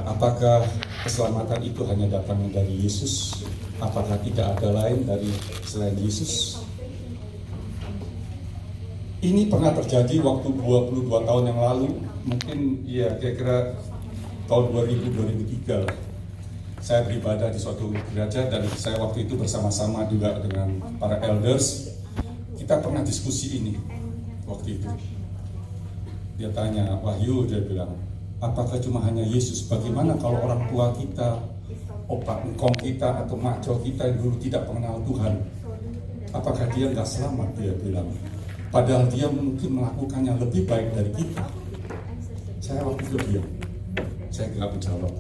Apakah keselamatan itu hanya datang dari Yesus? Apakah tidak ada lain dari selain Yesus? Ini pernah terjadi waktu 22 tahun yang lalu, mungkin ya kira-kira tahun 2000-2003. Saya beribadah di suatu gereja dan saya waktu itu bersama-sama juga dengan para elders. Kita pernah diskusi ini waktu itu. Dia tanya, Wahyu, dia bilang, apakah cuma hanya Yesus? Bagaimana kalau orang tua kita, opa engkong kita atau makco kita yang dulu tidak mengenal Tuhan? Apakah dia nggak selamat? Dia bilang. Padahal dia mungkin melakukannya lebih baik dari kita. Saya waktu itu diam. Saya nggak menjawab.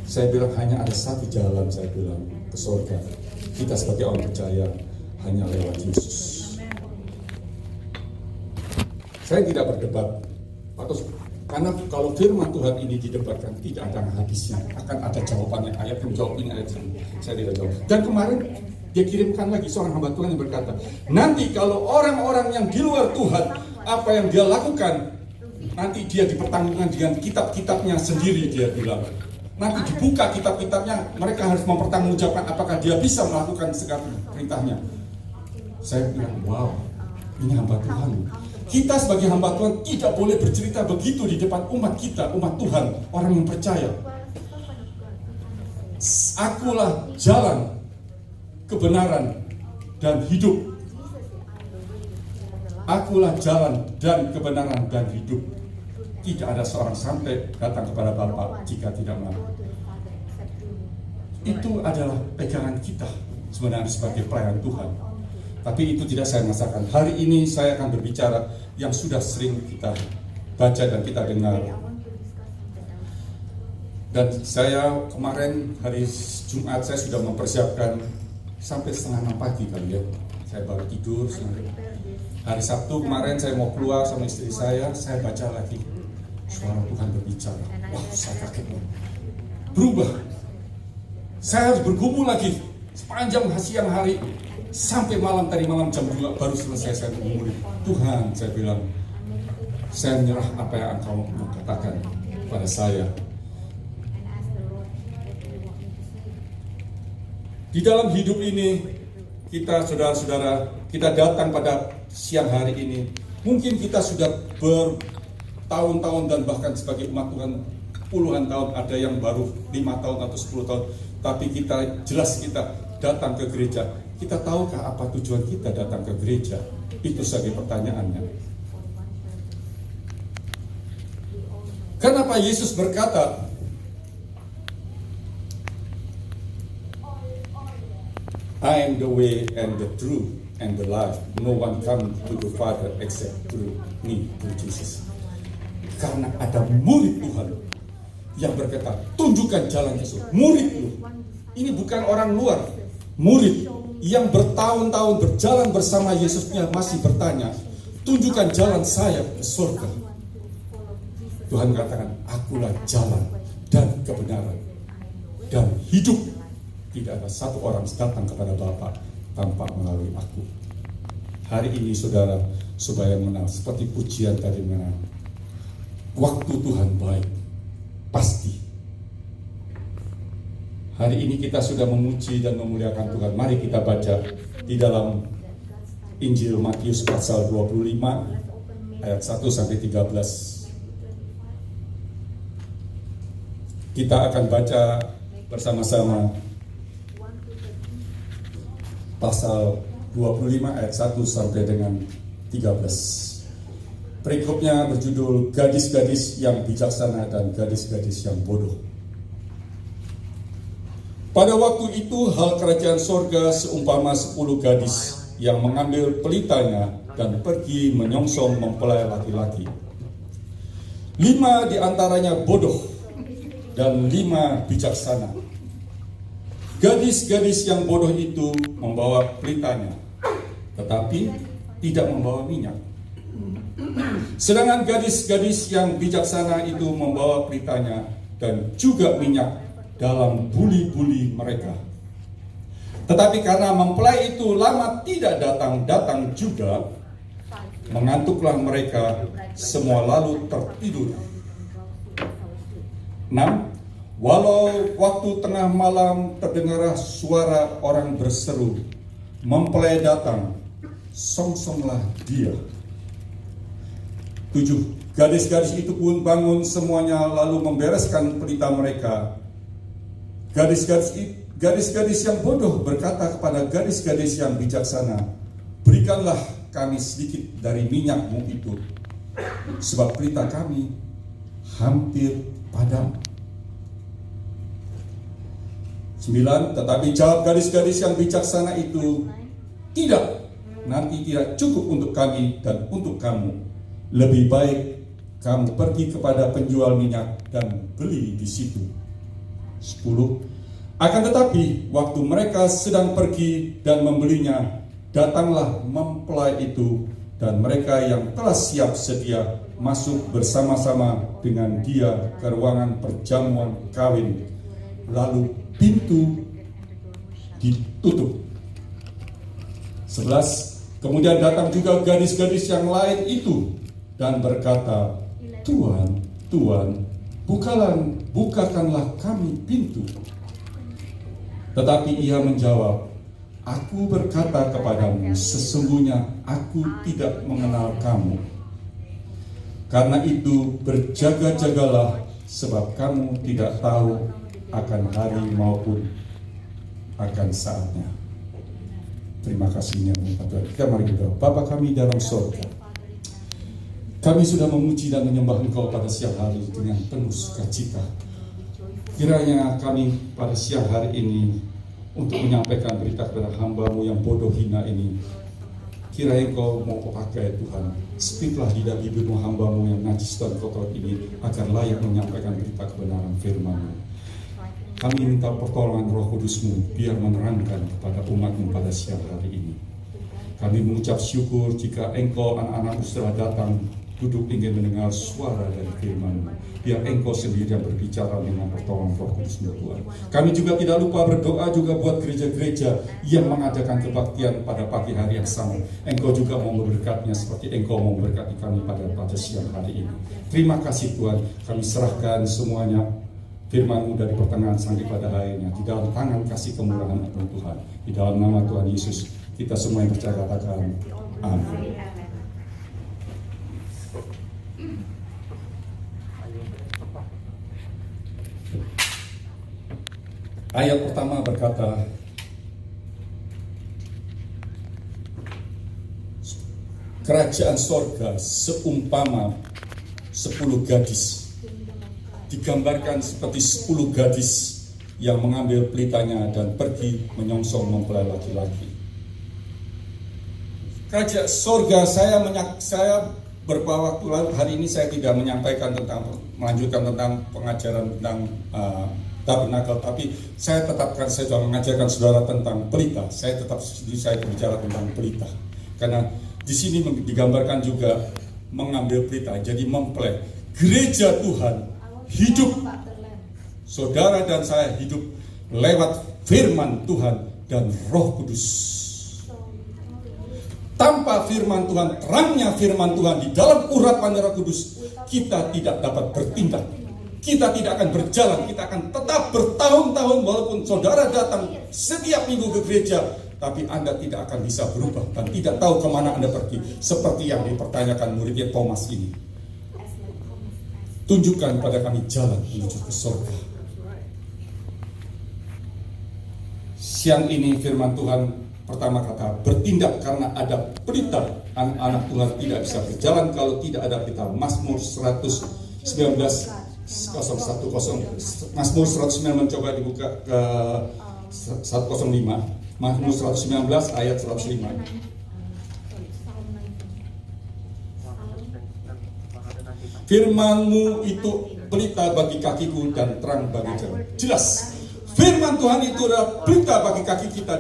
Saya bilang hanya ada satu jalan, saya bilang, ke surga. Kita sebagai orang percaya hanya lewat Yesus. Saya tidak berdebat. Karena kalau firman Tuhan ini didebatkan tidak ada habisnya, akan ada jawabannya, ayat yang jawab ini, ayat ini. Saya tidak jawab. Dan kemarin dia kirimkan lagi seorang hamba Tuhan yang berkata, nanti kalau orang-orang yang di luar Tuhan, apa yang dia lakukan, nanti dia dipertanggungan dengan kitab-kitabnya sendiri, dia bilang. Nanti dibuka kitab-kitabnya, mereka harus mempertanggungjawabkan apakah dia bisa melakukan segala perintahnya. Saya bilang, wow, ini hamba Tuhan. Kita sebagai hamba Tuhan tidak boleh bercerita begitu di depan umat kita, umat Tuhan, orang yang percaya. Akulah jalan, kebenaran, dan hidup. Akulah jalan dan kebenaran dan hidup. Tidak ada seorang sampai datang kepada Bapa jika tidak melalui. Itu adalah pegangan kita sebenarnya sebagai pelayan Tuhan. Tapi itu tidak saya masakan. Hari ini saya akan berbicara yang sudah sering kita baca dan kita dengar. Dan saya kemarin hari Jumat saya sudah mempersiapkan sampai 5:30 pagi kali ya. Saya baru tidur. Hari Sabtu kemarin saya mau keluar sama istri saya baca lagi. Suara Tuhan berbicara. Wah, saya kaget. Berubah. Saya harus bergumul lagi sepanjang siang hari sampai malam, tadi malam jam 2 baru selesai saya bergumul. Tuhan, saya bilang, saya menyerah apa yang Engkau katakan pada saya. Di dalam hidup ini, kita saudara-saudara, kita datang pada siang hari ini. Mungkin kita sudah bertahun-tahun dan bahkan sebagai umat Tuhan puluhan tahun, ada yang baru 5 tahun atau 10 tahun. Tapi kita jelas kita datang ke gereja. Kita tahukah apa tujuan kita datang ke gereja? Itu sebagai pertanyaannya. Kenapa Yesus berkata, I am the way and the truth and the life. No one come to the Father except through me, through Jesus. Karena ada murid Tuhan yang berkata, tunjukkan jalan Yesus. Murid lu. Ini bukan orang luar. Murid yang bertahun-tahun berjalan bersama Yesusnya masih bertanya, tunjukkan jalan saya ke surga. Tuhan katakan, akulah jalan dan kebenaran dan hidup. Tidak ada satu orang datang kepada Bapa tanpa melalui aku. Hari ini saudara, supaya menang seperti pujian tadi menang. Waktu Tuhan baik, pasti. Hari ini kita sudah memuji dan memuliakan Tuhan. Mari kita baca di dalam Injil Matius pasal 25 ayat 1 sampai 13. Kita akan baca bersama-sama pasal 25 ayat 1 sampai dengan 13. Perikopnya berjudul gadis-gadis yang bijaksana dan gadis-gadis yang bodoh. Pada waktu itu hal kerajaan sorga seumpama 10 gadis yang mengambil pelitanya dan pergi menyongsong mempelai laki-laki. 5 diantaranya bodoh dan 5 bijaksana. Gadis-gadis yang bodoh itu membawa pelitanya, tetapi tidak membawa minyak. Sedangkan gadis-gadis yang bijaksana itu membawa pelitanya dan juga minyak dalam buli-buli mereka. Tetapi karena mempelai itu lama tidak datang juga, mengantuklah mereka semua lalu tertidur. 6. Walau waktu tengah malam terdengar suara orang berseru, mempelai datang, songsonglah dia. 7. Gadis-gadis itu pun bangun semuanya lalu membereskan pelita mereka. Gadis-gadis yang bodoh berkata kepada gadis-gadis yang bijaksana, berikanlah kami sedikit dari minyakmu itu, sebab pelita kami hampir padam. 9. Tetapi jawab gadis-gadis yang bijaksana itu, tidak, nanti tidak cukup untuk kami dan untuk kamu. Lebih baik kamu pergi kepada penjual minyak dan beli di situ. 10. Akan tetapi waktu mereka sedang pergi dan membelinya, datanglah mempelai itu, dan mereka yang telah siap sedia masuk bersama-sama dengan dia ke ruangan perjamuan kawin. Lalu pintu ditutup. 11. Kemudian datang juga gadis-gadis yang lain itu dan berkata, Tuhan, Tuhan, bukakanlah kami pintu. Tetapi ia menjawab, aku berkata kepadamu, sesungguhnya aku tidak mengenal kamu. Karena itu berjaga-jagalah, sebab kamu tidak tahu akan hari maupun akan saatnya. Terima kasihnya Tuhan. Kita mari berdoa. Bapa kami dalam surga, kami sudah memuji dan menyembah Engkau pada siang hari dengan penuh sukacita. Kiranya kami pada siang hari ini untuk menyampaikan berita kepada hamba-Mu yang bodoh hina ini, kiranya Engkau mau pakai Tuhan, speaklah lidah bibirmu hamba-Mu yang najis dan kotor ini agar layak menyampaikan berita kebenaran firman-Mu. Kami minta pertolongan Roh Kudus-Mu biar menerangkan kepada umat-Mu pada siang hari ini. Kami mengucap syukur jika Engkau anak-anak-Mu sudah datang duduk ingin mendengar suara dari firman-Mu. Biar Engkau sendiri yang berbicara dengan pertolongan Roh Kudus-Mu Tuhan. Kami juga tidak lupa berdoa juga buat gereja-gereja yang mengadakan kebaktian pada pagi hari yang sama. Engkau juga mau memberkatinya seperti Engkau mau memberkati kami pada siang hari ini. Terima kasih Tuhan, kami serahkan semuanya firman-Mu dari pertengahan sampai pada akhirnya di dalam tangan kasih kemurahan Tuhan. Di dalam nama Tuhan Yesus kita semua yang percaya katakan amin. Ayat pertama berkata, kerajaan sorga seumpama 10 gadis. Digambarkan seperti 10 gadis yang mengambil pelitanya dan pergi menyongsong mempelai laki-laki. Kerajaan sorga, saya beberapa waktu lalu, hari ini saya tidak melanjutkan tentang pengajaran tentang tabernakel, tapi saya sudah mengajarkan saudara tentang pelita. Saya berbicara tentang pelita, karena di sini digambarkan juga mengambil pelita, jadi mempelai. Gereja Tuhan hidup, saudara dan saya hidup lewat firman Tuhan dan Roh Kudus. Tanpa firman Tuhan, terangnya firman Tuhan di dalam urapan Roh Kudus, kita tidak dapat bertindak. Kita tidak akan berjalan, kita akan tetap bertahun-tahun walaupun saudara datang setiap minggu ke gereja, tapi Anda tidak akan bisa berubah dan tidak tahu kemana Anda pergi. Seperti yang dipertanyakan muridnya Thomas ini. Tunjukkan pada kami jalan menuju ke surga. Siang ini firman Tuhan pertama kata, bertindak karena ada pelita. Anak-anak Tuhan tidak bisa berjalan kalau tidak ada pelita. Mazmur 119 010. Mazmur 109 mencoba dibuka ke 105. Mazmur 119 ayat 105. Firman-Mu itu pelita bagi kakiku dan terang bagi jalan. Jelas, firman Tuhan itu adalah pelita bagi kaki kita.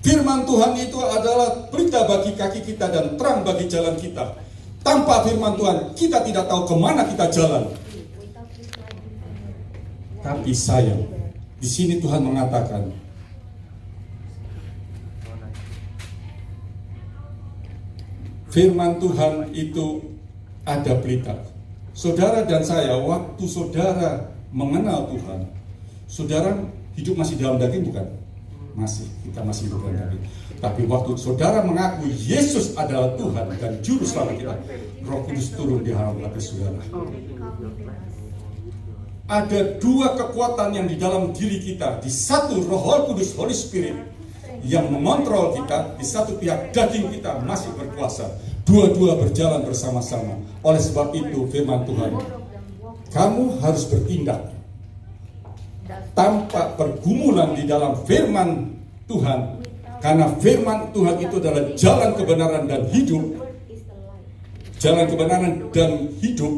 Firman Tuhan itu adalah pelita bagi kaki kita dan terang bagi jalan kita. Tanpa firman Tuhan, kita tidak tahu kemana kita jalan. Tapi sayang, di sini Tuhan mengatakan, firman Tuhan itu ada pelita. Saudara dan saya, waktu saudara mengenal Tuhan, saudara hidup masih dalam daging bukan? Masih, kita masih hidup dalam daging. Tapi waktu saudara mengaku Yesus adalah Tuhan dan Juru Selamat kita, Roh Kudus turun di dalam hati saudara. Ada dua kekuatan yang di dalam diri kita. Di satu Roh Kudus, Holy Spirit, yang mengontrol kita. Di satu pihak daging kita masih berkuasa. Dua-dua berjalan bersama-sama. Oleh sebab itu firman Tuhan, kamu harus bertindak tanpa pergumulan di dalam firman Tuhan. Karena firman Tuhan itu adalah jalan kebenaran dan hidup. Jalan kebenaran dan hidup.